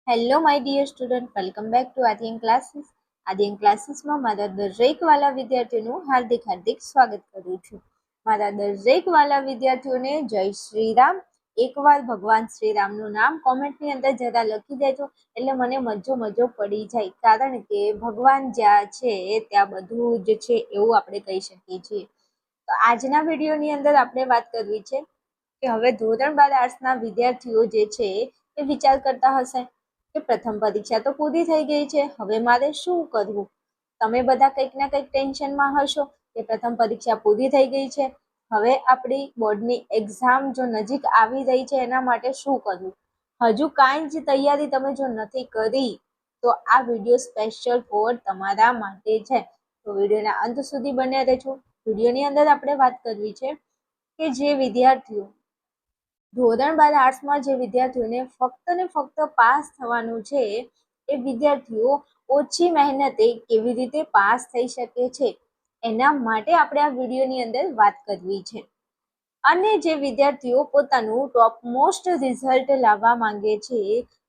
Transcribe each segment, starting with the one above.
Hello my dear student, welcome back to Aadiyan classes. Aadiyan ક્લાસીસમાં મારા દરેક વાલા વિદ્યાર્થીઓનું હાર્દિક સ્વાગત કરું છું. મારા દરેક વાલા વિદ્યાર્થીઓને જય શ્રી રામ. એકવાર ભગવાન શ્રી રામનું નામ કોમેન્ટની અંદર જરા લખી દેજો, એટલે મને મજો પડી જાય. કારણ કે ભગવાન જ્યાં છે ત્યાં બધું જ છે એવું આપણે કહી શકીએ છીએ. તો આજના વિડીયોની અંદર આપણે વાત કરવી છે કે હવે ધોરણ 12 આર્ટ્સના વિદ્યાર્થીઓ જે છે એ વિચાર કરતા હશે કે પ્રથમ પરીક્ષા તો પૂરી થઈ ગઈ છે, હવે મારે શું કરવું. તમે બધા કંઈક ના કંઈક ટેન્શનમાં હશો કે પ્રથમ પરીક્ષા પૂરી થઈ ગઈ છે, હવે આપણી બોર્ડની એક્ઝામ જો નજીક આવી રહી છે એના માટે શું કરવું. હજુ કાંઈ જ તૈયારી તમે જો નથી કરી તો આ વિડીયો સ્પેશિયલ ફોર તમારા માટે છે. તો વિડીયોના અંત સુધી બન્યા રહેજો. વિડીયોની અંદર આપણે વાત કરવી છે કે જે વિદ્યાર્થીઓ ધોરણ 12 આર્ટ્સમાં જે વિદ્યાર્થીઓને ફક્ત ને ફક્ત પાસ થવાનું છે એ વિદ્યાર્થીઓ ઓછી મહેનતે કેવી રીતે પાસ થઈ શકે છે એના માટે આપણે આ વિડીયોની અંદર વાત કરવી છે. અને જે વિદ્યાર્થીઓ પોતાનું ટોપ મોસ્ટ રિઝલ્ટ લાવવા માંગે છે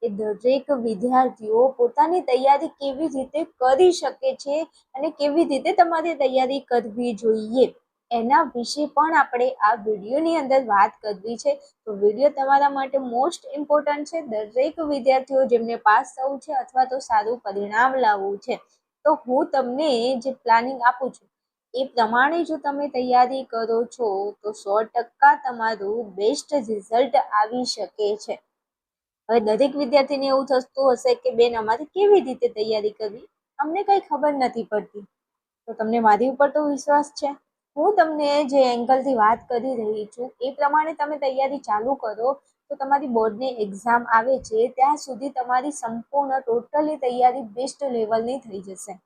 એ દરેક વિદ્યાર્થીઓ પોતાની તૈયારી કેવી રીતે કરી શકે છે અને કેવી રીતે તમારે તૈયારી કરવી જોઈએ એના વિશે પણ આપણે આ વિડીયોની અંદર વાત કરવી છે. તો વિડીયો તમારા માટે મોસ્ટ ઇમ્પોર્ટન્ટ છે. દરેક વિદ્યાર્થીઓ જેમને પાસ થવું છે અથવા તો સારું પરિણામ લાવવું છે, તો હું તમને જે પ્લાનિંગ આપું છું એ પ્રમાણે જો તમે તૈયારી કરો છો તો 100% તમારું બેસ્ટ રિઝલ્ટ આવી શકે છે. હવે દરેક વિદ્યાર્થીને એવું થતું હશે કે બેન અમારે કેવી રીતે તૈયારી કરવી, અમને કંઈ ખબર નથી પડતી. તો તમને મારી ઉપર તો વિશ્વાસ છે. હું તમને જે એંગલથી વાત કરી રહી છું એ પ્રમાણે તમે તૈયારી ચાલુ કરો તો તમારી બોર્ડની એક્ઝામ આવે છે ત્યાં સુધી તમારી સંપૂર્ણ ટોટલી તૈયારી બેસ્ટ લેવલની થઈ જશે.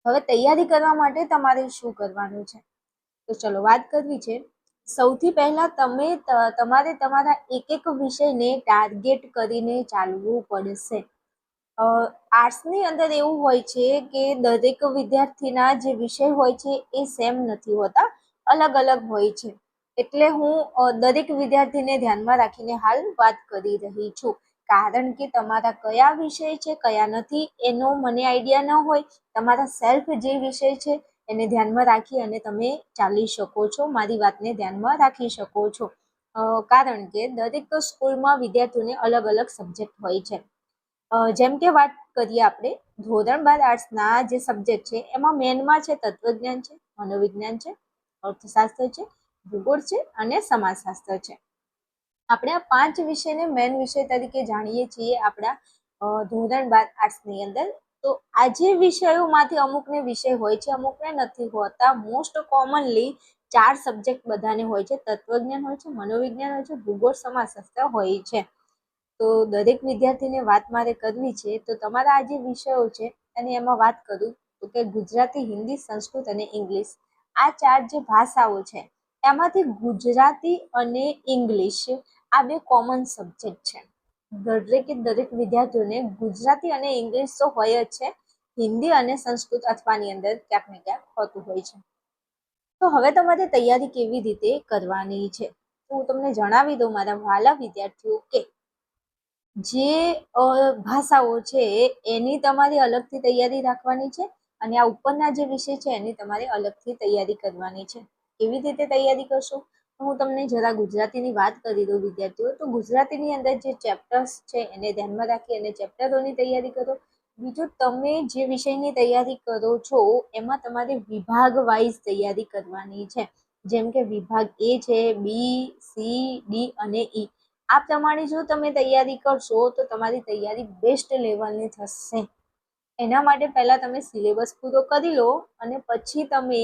હવે તૈયારી કરવા માટે તમારે શું કરવાનું છે તો ચલો વાત કરવી છે. સૌથી પહેલા તમારે તમારા એક વિષયને ટાર્ગેટ કરીને ચાલવું પડશે. આર્ટ્સની અંદર એવું હોય છે કે દરેક વિદ્યાર્થીના જે વિષય હોય છે એ સેમ નથી હોતા, અલગ અલગ હોય છે. એટલે હું દરેક વિદ્યાર્થીને ધ્યાનમાં રાખીને હાલ વાત કરી રહી છું. કારણ કે તમારા કયા વિષય છે કયા નથી એનો મને આઈડિયા ન હોય, તમારા સેલ્ફ જે વિષય છે એને ધ્યાનમાં રાખી અને તમે ચાલી શકો છો, મારી વાતને ધ્યાનમાં રાખી શકો છો. કારણ કે દરેક સ્કૂલમાં વિદ્યાર્થીઓને અલગ અલગ સબ્જેક્ટ હોય છે. જેમ કે વાત કરીએ આપણે ધોરણ 12 આર્ટ્સના જે સબ્જેક્ટ છે એમાં મેનમાં છે તત્વજ્ઞાન છે, મનોવિજ્ઞાન છે, અર્થશાસ્ત્ર છે, ભૂગોળ છે અને સમાજશાસ્ત્ર છે. આપણે આ 5 વિષયને મેન વિષય તરીકે જાણીએ છીએ આપણા ધોરણ 12 આર્ટ્સની અંદર. તો આ જે વિષયોમાંથી અમુકને વિષય હોય છે અમુકને નથી હોતા. મોસ્ટ કોમનલી 4 સબ્જેક્ટ બધાને હોય છે, તત્વજ્ઞાન હોય છે, મનોવિજ્ઞાન હોય છે, ભૂગોળ, સમાજશાસ્ત્ર હોય છે. તો દરેક વિદ્યાર્થીને વાત મારે કરવી છે તો તમારા આ જે વિષયો છે અને એમાં વાત કરું તો કે ગુજરાતી, હિન્દી, સંસ્કૃત અને ઇંગ્લિશ, આ 4 જે ભાષાઓ છે એમાંથી ગુજરાતી અને ઇંગ્લિશ આ 2 કોમન સબ્જેક્ટ છે. દરેક વિદ્યાર્થીઓને ગુજરાતી અને ઇંગ્લિશ તો હોય જ છે, હિન્દી અને સંસ્કૃત અથવાની અંદર ક્યાંક ને ક્યાંક હોતું હોય છે. તો હવે તમારે તૈયારી કેવી રીતે કરવાની છે તો હું તમને જણાવી દઉં મારા વહાલા વિદ્યાર્થીઓ કે જે ભાષાઓ છે એની તમારી અલગથી તૈયારી રાખવાની છે અને આ ઉપરના જે વિષય છે એની તમારે અલગથી તૈયારી કરવાની છે. કેવી રીતે તૈયારી કરશો હું તમને જરા ગુજરાતીની વાત કરી દઉં વિદ્યાર્થીઓ. તો ગુજરાતીની અંદર જે ચેપ્ટર્સ છે એને ધ્યાનમાં રાખી અને ચેપ્ટરોની તૈયારી કરો. બીજું, તમે જે વિષયની તૈયારી કરો છો એમાં તમારે વિભાગ વાઇઝ તૈયારી કરવાની છે. જેમ કે વિભાગ એ છે, બી, સી, ડી અને ઈ. આ પ્રમાણે જો તમે તૈયારી કરશો તો તમારી તૈયારી બેસ્ટ લેવલની થશે. એના માટે પહેલા તમે સિલેબસ પૂરો કરી લો અને પછી તમે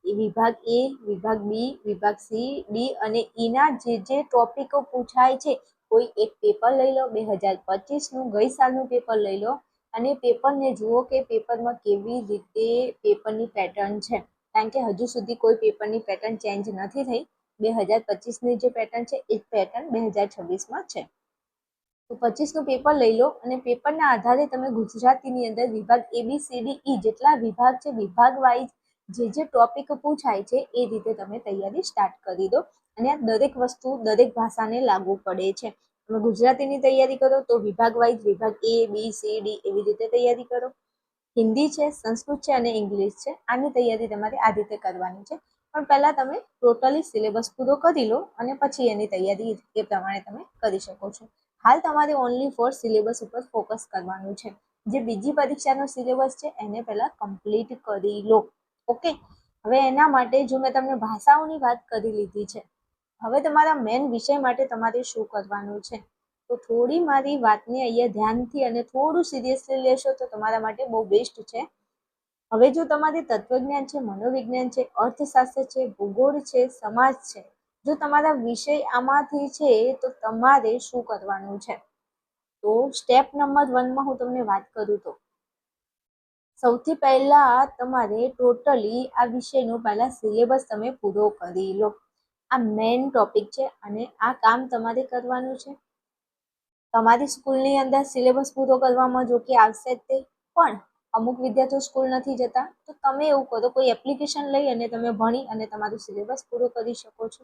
વિભાગ એ, વિભાગ બી, વિભાગ સી, ડી અને ઈના જે ટોપિકો પૂછાય છે કોઈ એક પેપર લઈ લો. 2025નું ગઈ સાલનું પેપર લઈ લો અને પેપરને જુઓ કે પેપરમાં કેવી રીતે પેપરની પેટર્ન છે. કારણ કે હજુ સુધી કોઈ પેપરની પેટર્ન ચેન્જ નથી થઈ. 2025ની જે પેટર્ન છે એ પેટર્ન 2026માં છે. તો 25નું પેપર લઈ લો અને પેપરના આધારે તમે ગુજરાતીની અંદર વિભાગ ABCDE જેટલા વિભાગ છે વિભાગ વાઇઝ જે ટોપિક પૂછાય છે એ રીતે તમે તૈયારી સ્ટાર્ટ કરી દો. અને આ દરેક વસ્તુ દરેક ભાષાને લાગુ પડે છે. તમે ગુજરાતીની તૈયારી કરો તો વિભાગ વાઇઝ વિભાગ A, B, C, D એવી રીતે તૈયારી કરો. હિન્દી છે, સંસ્કૃત છે અને ઇંગ્લિશ છે, આની તૈયારી તમારે આ રીતે કરવાની છે. પણ પહેલાં તમે ટોટલી સિલેબસ પૂરો કરી લો અને પછી એની તૈયારી એ પ્રમાણે તમે કરી શકો છો. હાલ તમારે ઓનલી ફોર સિલેબસ ઉપર ફોકસ કરવાનું છે. જે બીજી પરીક્ષાનો સિલેબસ છે એને પહેલાં કમ્પ્લીટ કરી લો. ઓકે, હવે એના માટે જો મેં તમને ભાષાઓની વાત કરી લીધી છે, હવે તમારા મેઇન વિષય માટે તમારે શું કરવાનું છે, તો થોડી મારી વાતને અહીંયા ધ્યાનથી અને થોડું સિરિયસલી લેશો તો તમારા માટે બહુ બેસ્ટ છે. હવે જો તમારે તત્વજ્ઞાન છે, મનોવિજ્ઞાન છે, અર્થશાસ્ત્ર છે, ભૂગોળ છે, સમાજ છે, જો તમારા વિષય આમાંથી છે તો તમારે શું કરવાનું છે, તો સ્ટેપ નંબર 1 હું તમને વાત કરું તો સૌથી પહેલા તમારે ટોટલી આ વિષયનો પહેલા સિલેબસ તમે પૂરો કરી લો. આ મેઇન ટોપિક છે અને આ કામ તમારે કરવાનું છે. તમારી સ્કૂલની અંદર સિલેબસ પૂરો કરવામાં જો કે આવશે જ તે, પણ અમુક વિદ્યાર્થીઓ સ્કૂલ નથી જતા, તો તમે એવું કરો કોઈ એપ્લિકેશન લઈ અને તમે ભણી અને તમારું સિલેબસ પૂરો કરી શકો છો.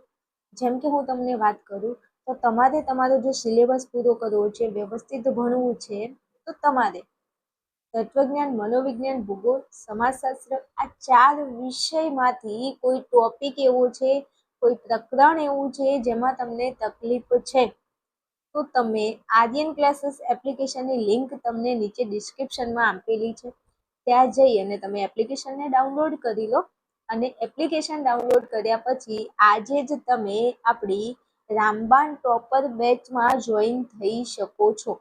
જેમ કે હું તમને વાત કરું તો તમારે તમારો જો સિલેબસ પૂરો કરવો છે, વ્યવસ્થિત ભણવું છે, તો તમારે તત્વજ્ઞાન, મનોવિજ્ઞાન, ભૂગોળ, સમાજશાસ્ત્ર આ 4 વિષયમાંથી કોઈ ટોપિક એવો છે, કોઈ પ્રકરણ એવું છે જેમાં તમને તકલીફ છે, તો તમે આર્યન ક્લાસીસ એપ્લિકેશનની લિંક તમને નીચે ડિસ્ક્રિપ્શનમાં આપેલી છે, ત્યાં જઈ અને તમે એપ્લિકેશનને ડાઉનલોડ કરી લો. અને એપ્લિકેશન ડાઉનલોડ કર્યા પછી આજે જ તમે આપણી રામબાણ ટોપર બેચમાં જોઈન થઈ શકો છો.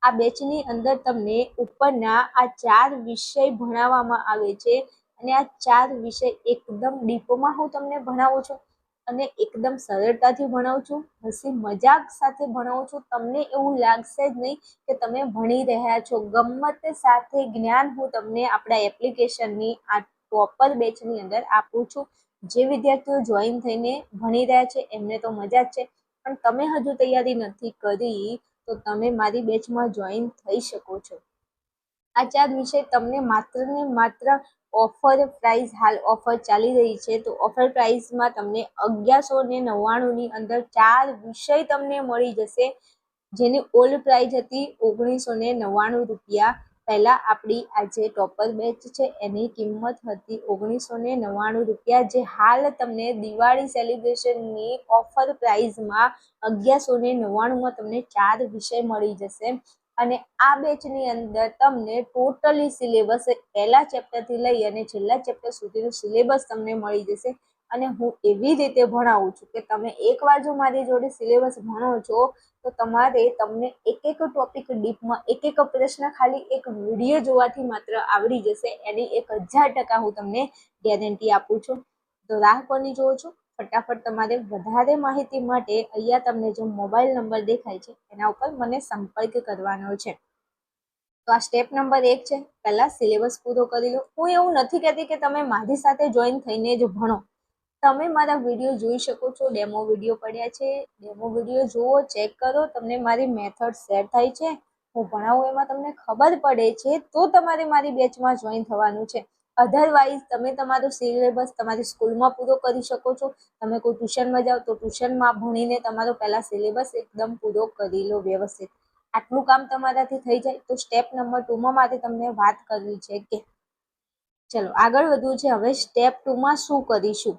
આ બેચની અંદર તમને ઉપરના આ 4 વિષય ભણાવવામાં આવે છે અને આ 4 વિષય એકદમ ડીપમાં હું તમને ભણાવું છું અને એકદમ સરળતાથી ભણાવું છું, હસી મજાક સાથે ભણાવું છું. તમને એવું લાગશે જ નહીં કે તમે ભણી રહ્યા છો. ગમ્મત સાથે જ્ઞાન હું તમને આપણા એપ્લિકેશનની આ ટોપર બેચની અંદર આપું છું. જે વિદ્યાર્થીઓ જોઈન થઈને ભણી રહ્યા છે એમને તો મજા જ છે, પણ તમે હજુ તૈયારી નથી કરી તો તમે મારી બેચમાં જોઈન થઈ શકો છો. આ 4 વિષય તમને માત્ર ને માત્ર ઓફર પ્રાઇસ, હાલ ઓફર ચાલી રહી છે, તો ઓફર પ્રાઇસમાં તમને 1199ની અંદર 4 વિષય તમને મળી જશે, જેની ઓલ્ડ પ્રાઇસ હતી 1999 રૂપિયા. પહેલાં આપણી આ જે ટોપર બેચ છે એની કિંમત હતી 1999 રૂપિયા, જે હાલ તમને દિવાળી સેલિબ્રેશનની ઓફર પ્રાઇસમાં 1199માં તમને 4 વિષય મળી જશે. અને આ બેચની અંદર તમને ટોટલી સિલેબસ પહેલા ચેપ્ટરથી લઈ અને છેલ્લા ચેપ્ટર સુધીનું સિલેબસ તમને મળી જશે. અને હું એવી રીતે ભણાવું છું કે તમે એકવાર જો મારી જોડે સિલેબસ ભણો છો તો તમારે તમને એક એક ટોપિક ડીપમાં, એક એક પ્રશ્ન ખાલી એક વિડીયો જોવાથી માત્ર આવડી જશે. એની 1000% હું તમને ગેરંટી આપું છું. તો રાહ કોની જોવો છો? ફટાફટ તમારે વધારે માહિતી માટે અહીંયા તમને જો મોબાઈલ નંબર દેખાય છે એના ઉપર મને સંપર્ક કરવાનો છે. તો આ સ્ટેપ નંબર 1 છે, પહેલાં સિલેબસ પૂરો કરી લો. હું એવું નથી કહેતી કે તમે મારી સાથે જોઈન થઈને જ ભણો. તમે મારા વિડીયો જોઈ શકો છો, ડેમો વિડીયો પડ્યા છે, ડેમો વિડીયો જુઓ, ચેક કરો, તમને મારી મેથડ સેટ થાય છે, હું ભણાવું એમાં તમને ખબર પડે છે, તો તમારે મારી બેચમાં જોઈન થવાનું છે. અધરવાઇઝ તમે તમારો સિલેબસ તમારી સ્કૂલમાં પૂરો કરી શકો છો. તમે કોઈ ટ્યુશનમાં જાઓ તો ટ્યુશનમાં ભણીને તમારો પહેલાં સિલેબસ એકદમ પૂરો કરી લો વ્યવસ્થિત. આટલું કામ તમારાથી થઈ જાય તો સ્ટેપ નંબર 2માં મારે તમને વાત કરવી છે કે ચલો આગળ વધવું છે. હવે સ્ટેપ 2માં શું કરીશું?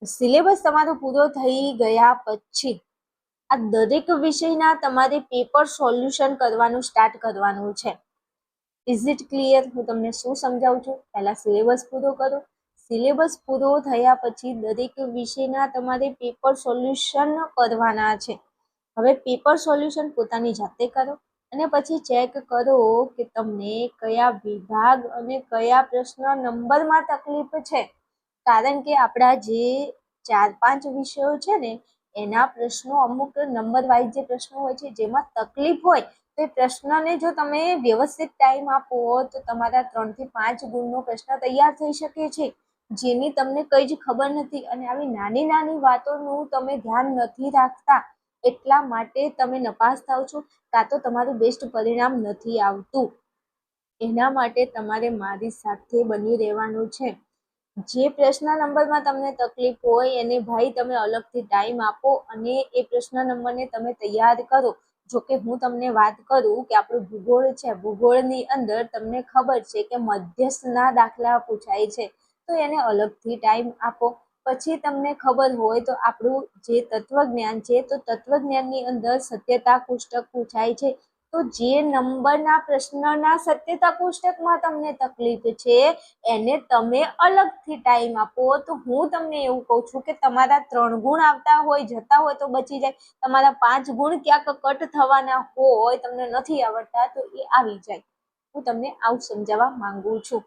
સિલેબસ તમારો પૂરો થઈ ગયા પછી આ દરેક વિષયના તમારે પેપર સોલ્યુશન કરવાનું સ્ટાર્ટ કરવાનું છે. Is it clear? હું તમને શું સમજાવું છું? પહેલા સિલેબસ પૂરો કરો. સિલેબસ પૂરો થયા પછી દરેક વિષયના તમારે પેપર સોલ્યુશન કરવાના છે. હવે પેપર સોલ્યુશન પોતાની જાતે કરો અને પછી ચેક કરો કે તમને કયા વિભાગ અને કયા પ્રશ્ન નંબરમાં તકલીફ છે. કારણ કે આપણા જે 4-5 વિષયો છે ને એના પ્રશ્નો અમુક નંબર વાઇઝ જે પ્રશ્નો હોય છે જેમાં તકલીફ હોય તો એ પ્રશ્નને જો તમે વ્યવસ્થિત ટાઈમ આપો તો તમારા 3 થી 5 ગુણનો પ્રશ્ન તૈયાર થઈ શકે છે, જેની તમને કંઈ જ ખબર નથી. અને આવી નાની નાની વાતોનું તમે ધ્યાન નથી રાખતા, એટલા માટે તમે નપાસ થાવ છો, કાં તો તમારું બેસ્ટ પરિણામ નથી આવતું. એના માટે તમારે મારી સાથે બની રહેવાનું છે. જે પ્રશ્ન નંબરમાં તમને તકલીફ હોય એને ભાઈ તમે અલગથી ટાઈમ આપો અને એ પ્રશ્ન નંબરને તમે તૈયાર કરો. જો કે હું તમને વાત કરું કે આપણું ભૂગોળ છે, ભૂગોળની અંદર તમને ખબર છે કે મધ્યસ્થના દાખલા પૂછાય છે, તો એને અલગથી ટાઈમ આપો. પછી તમને ખબર હોય તો આપણું જે તત્વજ્ઞાન છે, તો તત્વજ્ઞાનની અંદર સત્યતા કોષ્ટક પૂછાય છે. તો જે નંબરના પ્રશ્નના સત્યતા કોષ્ટકમાં તમને તકલીફ છે એને તમે અલગથી ટાઈમ આપો. તો હું તમને એવું કહું છું કે તમારા 3 ગુણ આવતા હોય, જતા હોય તો બચી જાય, તમારા 5 ગુણ ક્યાંક કટ થવાના હોય, તમને નથી આવડતા તો એ આવી જાય. હું તમને આવું સમજાવવા માંગુ છું.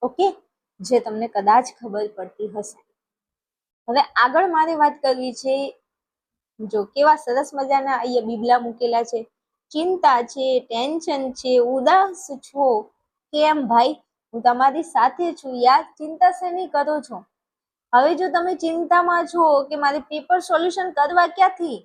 ઓકે, જે તમને કદાચ ખબર પડતી હશે. હવે આગળ મારે વાત કરવી છે, જો કેવા સરસ મજાના અહીંયા બીબલા મૂકેલા છે. ચિંતા છે, ટેન્શન છે, ઉદાસ છો, કેમ ભાઈ? હું તમારી સાથે છું યાર, ચિંતા શેની કરો છો? હવે જો તમે ચિંતામાં છો કે મારે પેપર સોલ્યુશન કરવા ક્યાંથી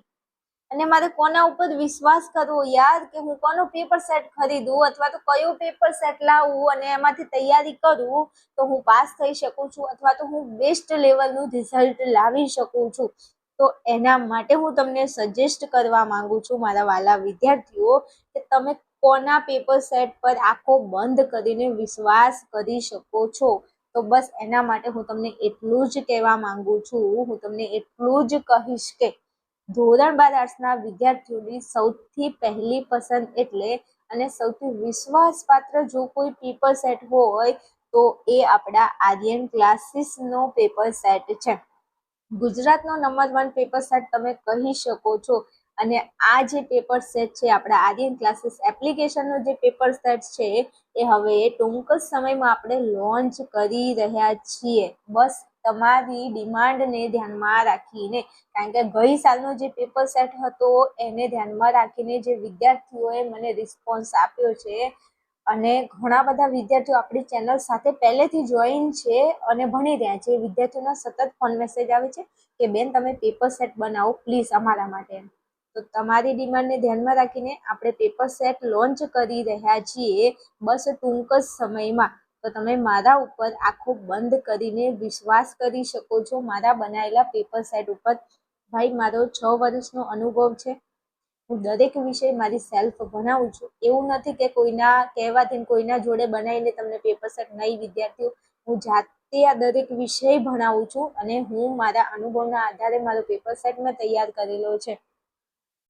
અને મારે કોના ઉપર વિશ્વાસ કરવો યાર, કે હું કોનો પેપર સેટ ખરીદું અથવા તો કયો પેપર સેટ લાવું અને એમાંથી તૈયારી કરું તો હું પાસ થઈ શકું છું અથવા તો હું બેસ્ટ લેવલનું રિઝલ્ટ લાવી શકું છું. તો એના માટે હું તમને સજેસ્ટ કરવા માંગુ છું મારા વાલા વિદ્યાર્થીઓ, કે તમે કોના પેપર સેટ પર આંખો બંધ કરીને વિશ્વાસ કરી શકો છો. તો બસ એના માટે હું તમને એટલું જ કહેવા માંગુ છું, હું તમને એટલું જ કહીશ કે ધોરણ 12 આર્ટ્સના વિદ્યાર્થીઓની સૌથી પહેલી પસંદ એટલે અને સૌથી વિશ્વાસપાત્ર જો કોઈ પેપર સેટ હોય તો એ આપણા આર્યન ક્લાસીસનો પેપર સેટ છે. ગુજરાતનો નંબર 1 પેપર સેટ તમે કહી શકો છો. અને આ જે પેપર સેટ છે, આપણા આર્યન ક્લાસીસ એપ્લિકેશનનો જે પેપર સેટ છે, એ હવે ટૂંક જ સમયમાં આપણે લોન્ચ કરી રહ્યા છીએ. બસ તમારી ડિમાન્ડને ધ્યાનમાં રાખીને, કારણ કે ગઈ સાલનો જે પેપર સેટ હતો એને ધ્યાનમાં રાખીને જે વિદ્યાર્થીઓએ મને રિસ્પોન્સ આપ્યો છે, અને ઘણા બધા વિદ્યાર્થીઓ આપણી ચેનલ સાથે પહેલેથી જોઈન છે અને ભણી રહ્યા છે. વિદ્યાર્થીઓના સતત ફોન મેસેજ આવે છે કે બેન તમે પેપર સેટ બનાવો પ્લીઝ અમારા માટે. તો તમારી ડિમાન્ડને ધ્યાનમાં રાખીને આપણે પેપર સેટ લોન્ચ કરી રહ્યા છીએ, બસ ટૂંક જ સમયમાં. તો તમે મારા ઉપર આંખો બંધ કરીને વિશ્વાસ કરી શકો છો મારા બનાવેલા પેપર સેટ ઉપર. ભાઈ મારો 6 વર્ષનો અનુભવ છે. હું દરેક વિષય મારી સેલ્ફ ભણાવું છું. એવું નથી કે કોઈના કહેવાથી કોઈના જોડે બનાવીને તમને પેપર સેટ નહીં. વિદ્યાર્થીઓ, હું જાતે આ દરેક વિષય ભણાવું છું અને હું મારા અનુભવના આધારે મારો પેપર સેટ મેં તૈયાર કરેલો છે.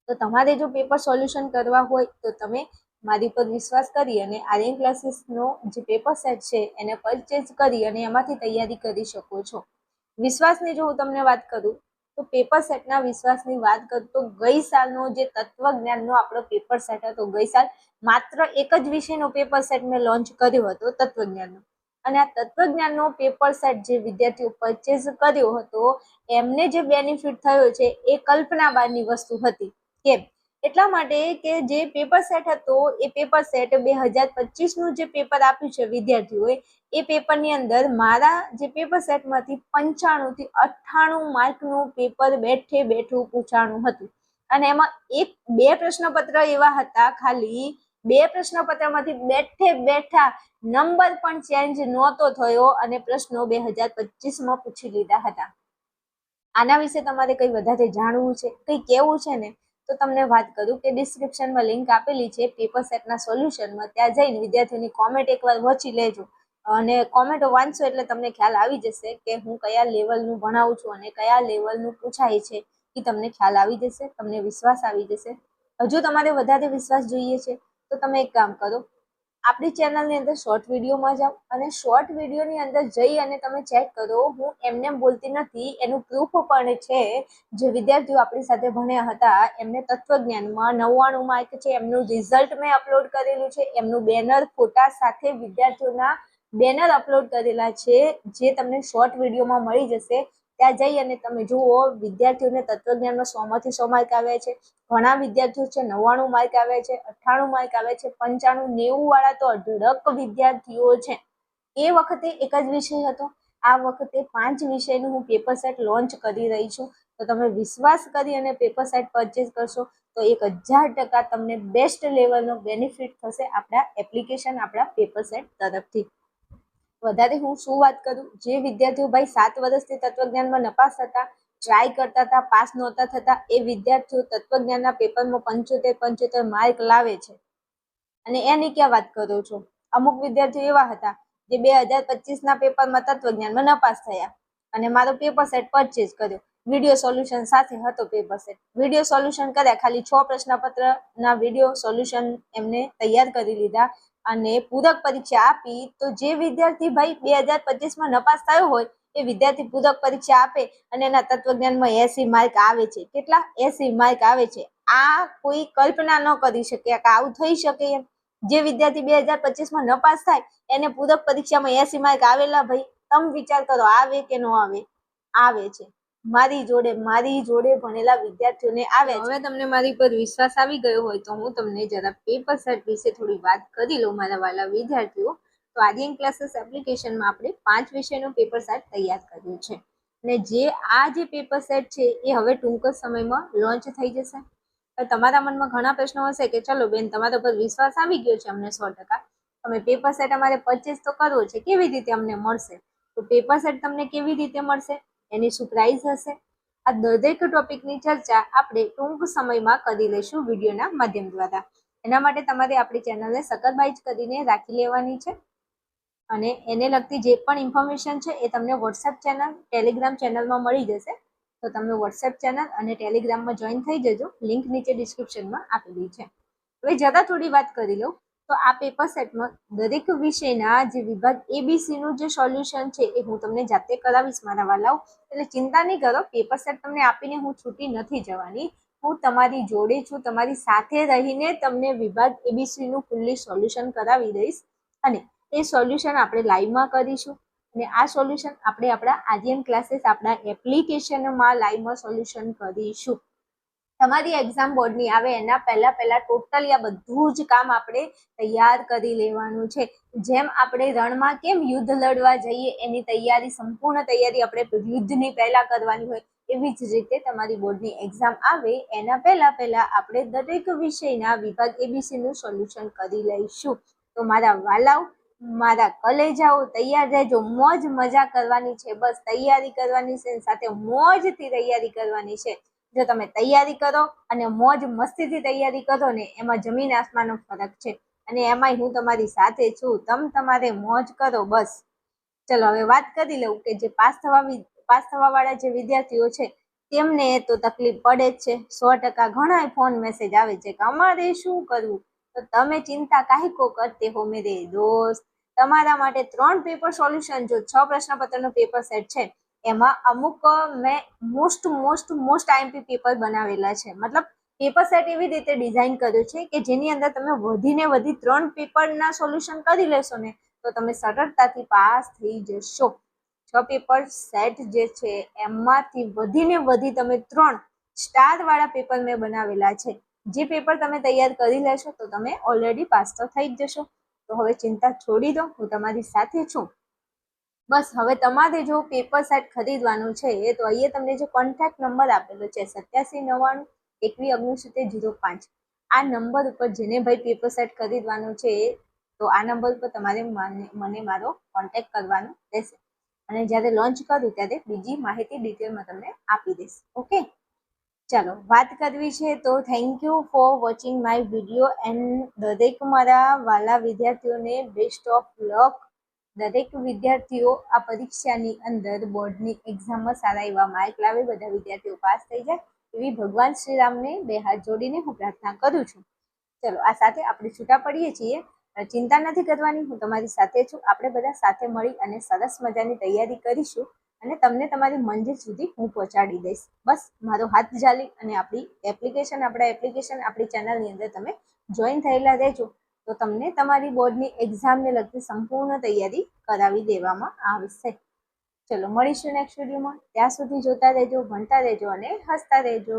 તો તમારે જો પેપર સોલ્યુશન કરવા હોય તો તમે મારી પર વિશ્વાસ કરી અને આર્યન ક્લાસીસનો જે પેપર સેટ છે એને પરચેઝ કરી અને એમાંથી તૈયારી કરી શકો છો. વિશ્વાસની જો હું તમને વાત કરું તો પેપર સેટના વિશ્વાસની વાત કરું તો ગઈ સાલનો જે તત્વજ્ઞાનનો આપણો પેપર સેટ હતો, ગઈ સાલ માત્ર એક જ વિષયનો પેપર સેટ મેં લોન્ચ કર્યો હતો તત્વજ્ઞાનનો. અને આ તત્વજ્ઞાનનો પેપર સેટ જે વિદ્યાર્થીઓ પરચેઝ કર્યો હતો એમને જે બેનિફિટ થયો છે એ કલ્પના બહારની વસ્તુ હતી. કેમ? એટલા માટે કે જે પેપર સેટ હતો એ પેપર સેટ 2025નું જે પેપર આપ્યું છે વિદ્યાર્થીઓએ, એ પેપરની અંદર મારા જે પેપર સેટમાંથી 95 થી 98 માર્કનું પેપર બેઠે બેઠું પૂછાણું હતું. અને એમાં 1-2 પ્રશ્નપત્ર એવા હતા, ખાલી 2 પ્રશ્નપત્રમાંથી બેઠે બેઠા નંબર પણ ચેન્જ નહોતો થયો અને પ્રશ્નો 2025માં પૂછી લીધા હતા. આના વિશે તમારે કંઈ વધારે જાણવું છે, કંઈ કહેવું છે ને, તો તમને વાત કરું કે ડિસ્ક્રિપ્શનમાં લિંક આપેલી છે પેપર સેટના સોલ્યુશનમાં. ત્યાં જઈને વિદ્યાર્થીઓની કોમેન્ટ એકવાર વાંચી લેજો અને કોમેન્ટો વાંચશો એટલે તમને ખ્યાલ આવી જશે કે હું કયા લેવલનું ભણાવું છું અને કયા લેવલનું પૂછાય છે, એ તમને ખ્યાલ આવી જશે, તમને વિશ્વાસ આવી જશે. હજુ તમારે વધારે વિશ્વાસ જોઈએ છે તો તમે એક કામ કરો, આપણી ચેનલની અંદર શોર્ટ વિડીયોમાં જાઓ અને શોર્ટ વિડીયોની અંદર જઈ અને તમે ચેક કરો. હું એમને બોલતી નથી, એનું પ્રૂફ પણ છે. જે વિદ્યાર્થીઓ આપણી સાથે ભણ્યા હતા એમને તત્વજ્ઞાનમાં 99 માર્ક છે, એમનું રિઝલ્ટ મેં અપલોડ કરેલું છે, એમનું બેનર ફોટા સાથે વિદ્યાર્થીઓના બેનર અપલોડ કરેલા છે, જે તમને શોર્ટ વિડીયોમાં મળી જશે. ત્યાં જઈ અને તમે જુઓ વિદ્યાર્થીઓને તત્વજ્ઞાનમાં 100માંથી 100 માર્ક આવ્યા છે. ઘણા વિદ્યાર્થીઓ છે 99 માર્ક આવ્યા છે, 98 માર્ક આવ્યા છે, 95, 90 વાળા તો અઢળક વિદ્યાર્થીઓ છે. એ વખતે એક જ વિષય હતો, આ વખતે 5 વિષયનું હું પેપર સેટ લોન્ચ કરી રહી છું. તો તમે વિશ્વાસ કરી અને પેપર સેટ પરચેઝ કરશો તો 1000% તમને બેસ્ટ લેવલનો બેનિફિટ થશે આપણા એપ્લિકેશન, આપણા પેપર સેટ તરફથી. વધારે હું શું વાત કરું, જે વિદ્યાર્થીઓ ભાઈ 7 વર્ષથી તત્વજ્ઞાનમાં નપાસ હતા, ટ્રાય કરતા હતા, પાસ નહોતા થતા, એ વિદ્યાર્થીઓ તત્વજ્ઞાનના પેપરમાં 75 માર્ક લાવે છે. અને એની ક્યાં વાત કરું છું, અમુક વિદ્યાર્થીઓ એવા હતા જે 2025ના પેપરમાં તત્વજ્ઞાનમાં નપાસ થયા અને મારો પેપર સેટ પરચેઝ કર્યો. વિડીયો સોલ્યુશન સાથે હતો પેપર સેટ. વિડીયો સોલ્યુશન કર્યા, ખાલી 6 પ્રશ્નપત્રના વિડીયો સોલ્યુશન એમને તૈયાર કરી લીધા અને પૂરક પરીક્ષા આપી. તો જે વિદ્યાર્થી ભાઈ 2025માં નપાસ થયો હોય એ વિદ્યાર્થી પૂરક પરીક્ષા આપે અને એના તત્વજ્ઞાનમાં 80 માર્ક આવે છે. કેટલા? 80 માર્ક આવે છે. આ કોઈ કલ્પના ન કરી શકે કે આવું થઈ શકે એમ. જે વિદ્યાર્થી 2025માં નપાસ થાય એને પૂરક પરીક્ષામાં 80 માર્ક આવેલા, ભાઈ તમે વિચાર કરો, આવે કે ન આવે? આવે છે. મારી જોડે ભણેલા વિદ્યાર્થીઓને આવે છે. હવે તમને મારી પર વિશ્વાસ આવી ગયો હોય તો હું તમને જરા પેપર સેટ વિશે થોડી વાત કરી લઉં મારા વાલા વિદ્યાર્થીઓ. તો આર્યન ક્લાસીસ એપ્લિકેશનમાં આપણે 5 વિષયનું પેપર સેટ તૈયાર કર્યું છે અને જે પેપર સેટ છે એ હવે ટૂંક જ સમયમાં લોન્ચ થઈ જશે. તમારા મનમાં ઘણા પ્રશ્નો હશે કે ચલો બેન, તમારા પર વિશ્વાસ આવી ગયો છે અમને 100%, તમે પેપર સેટ અમારે પરચેસ તો કરવો છે, કેવી રીતે અમને મળશે? તો પેપર સેટ તમને કેવી રીતે મળશે, એની શું પ્રાઇસ હશે, આ દરેક ટોપિકની ચર્ચા આપણે ટૂંક સમયમાં કરી લઈશું વિડીયોના માધ્યમ દ્વારા. એના માટે તમારે આપણી ચેનલને સબસ્ક્રાઇબ કરીને રાખી લેવાની છે અને એને લગતી જે પણ ઇન્ફોર્મેશન છે એ તમને વોટ્સએપ ચેનલ, ટેલિગ્રામ ચેનલમાં મળી જશે. તો તમે વોટ્સએપ ચેનલ અને ટેલિગ્રામમાં જોઈન થઈ જજો. લિંક નીચે ડિસ્ક્રિપ્શનમાં આપેલી છે. હવે જરા થોડી વાત કરી લઉં તો આ પેપર સેટમાં દરેક વિષયના જે વિભાગ એબીસીનું જે સોલ્યુશન છે એ હું તમને જાતે કરાવીશ મારા વાલાઓ. એટલે ચિંતા નહીં કરો, પેપર સેટ તમને આપીને હું છૂટી નથી જવાની. હું તમારી જોડે છું, તમારી સાથે રહીને તમને વિભાગ એબીસીનું ફૂલ્લી સોલ્યુશન કરાવી દઈશ અને એ સોલ્યુશન આપણે લાઈવમાં કરીશું અને આ સોલ્યુશન આપણે આપણા આર્યન ક્લાસીસ આપણા એપ્લિકેશનમાં લાઈવમાં સોલ્યુશન કરીશું. તમારી એક્ઝામ બોર્ડની આવે એના પહેલા ટોટલી આ બધું જ કામ આપણે તૈયાર કરી લેવાનું છે. જેમ આપણે રણમાં કેમ યુદ્ધ લડવા જઈએ એની તૈયારી, સંપૂર્ણ તૈયારી આપણે યુદ્ધની પહેલા કરવાની હોય, એવી જ રીતે તમારી બોર્ડની એક્ઝામ આવે એના પહેલા આપણે દરેક વિષયના વિભાગ એબીસીનું સોલ્યુશન કરી લઈશું. તો મારા વાલાઓ, મારા કલેજાઓ, તૈયાર રહેજો. મોજ મજા કરવાની છે, બસ તૈયારી કરવાની છે, સાથે મોજથી તૈયારી કરવાની છે. જો તમે તૈયારી કરો અને મોજ મસ્તીથી તૈયારી કરો ને, એમાં જમીન આસમાનનો ફરક છે. અને એમાંય હું તમારી સાથે છું, તમારે મોજ કરો બસ. ચલો હવે વાત કરી લઉં કે જે પાસ થવા વાળા જે વિદ્યાર્થીઓ છે તેમને તો તકલીફ પડે જ છે 100%. ઘણા ફોન મેસેજ આવે છે કે અમારે શું કરવું? તો તમે ચિંતા કાहे को करते हो मेरे दोस्त. તમારા માટે 3 પેપર સોલ્યુશન, જો 6 પ્રશ્નપત્રનો પેપર સેટ છે એમાં અમુક મેં મોસ્ટ આઈએમપી પેપર બનાવેલા છે. મતલબ પેપર સેટ એવી રીતે ડિઝાઇન કર્યું છે કે જેની અંદર તમે વધીને વધી 3 પેપરના સોલ્યુશન કરી લેશો ને તો તમે સરળતાથી પાસ થઈ જશો. 6 પેપર સેટ જે છે એમાંથી વધીને વધી તમે 3 સ્ટાર વાળા પેપર મેં બનાવેલા છે. જે પેપર તમે તૈયાર કરી લેશો તો તમે ઓલરેડી પાસ તો થઈ જ જશો. તો હવે ચિંતા છોડી દો, હું તમારી સાથે છું. બસ હવે તમારે જો પેપર સેટ ખરીદવાનું છે તો અહીંયા તમને જે કોન્ટેક્ટ નંબર આપેલો છે 8799216905, આ નંબર ઉપર જેને ભાઈ પેપર સેટ ખરીદવાનું છે તો આ નંબર ઉપર તમારે મને મારો કોન્ટેક્ટ કરવાનો રહેશે અને જ્યારે લોન્ચ કરું ત્યારે બીજી માહિતી ડિટેલમાં તમને આપી દઈશ. ઓકે, ચાલો વાત કરવી છે તો thank you for watching my video and દરેક મારા વાલા વિદ્યાર્થીઓને બેસ્ટ ઓફ લક. દરેક વિદ્યાર્થીઓ આ પરીક્ષાની અંદર બોર્ડની એક્ઝામમાં સારા એવા માર્ક લાવે, બધા વિદ્યાર્થીઓ પાસ થઈ જાય એવી ભગવાન શ્રીરામને 2 હાથ જોડીને હું પ્રાર્થના કરું છું. ચલો આ સાથે આપણે છૂટા પડીએ છીએ. ચિંતા નથી કરવાની, હું તમારી સાથે છું. આપણે બધા સાથે મળી અને સરસ મજાની તૈયારી કરીશું અને તમને તમારી મંજિલ સુધી હું પહોંચાડી દઈશ. બસ મારો હાથ ઝાલી અને આપણી એપ્લિકેશન આપણી ચેનલની અંદર તમે જોઈન થયેલા રહેજો તો તમને તમારી બોર્ડની એક્ઝામને લગતી સંપૂર્ણ તૈયારી કરાવી દેવામાં આવશે. ચલો મળીશું નેક્સ્ટ વિડીયોમાં. ત્યાં સુધી જોતા રહેજો, ભણતા રહેજો અને હસતા રહેજો.